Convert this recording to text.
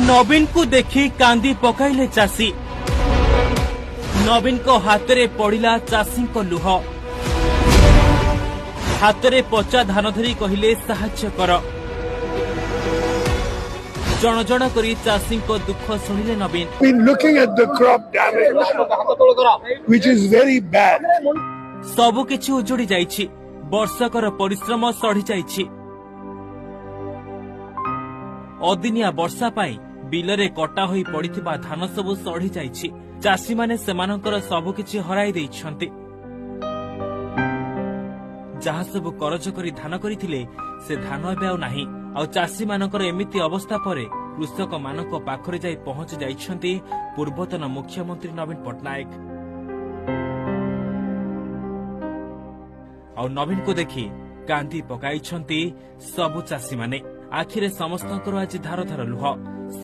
नवीन को देखी कांदी पकाइले चाषी। नवीन को हाथ में पड़ा चाषी लुह। हाथ में पचा धान धरी कहले साहाय्य कर। जन जन करी चाषी दुख शुणिले नवीन। Been looking at the crop damage, which is very bad. सबु किछि उजुड़ी जाइछि। वर्षकर परिश्रम सढ़ी जाइछि। अदिनिया वर्षा पाई बिलरे कटा होई पड़िथिबा धान सबु सढ़ी जाइछि। चाषी माने सेमानकर सबु किछि हराई दैछन्ति। जहा सबु करज करी धान करिथिले से धान एबे आउ नाही। आ चाषी मानकर एमिति अवस्था परे कृषक मानक पाखरे जाई पहुंच जाइछन्ति पूर्वतन मुख्यमंत्री नवीन पट्टनायक। आ नवीन को देखि कांदी पकाइछन्ति सबु चाषी माने। आखिरे समस्तଙ୍କର आज धार धार लुह।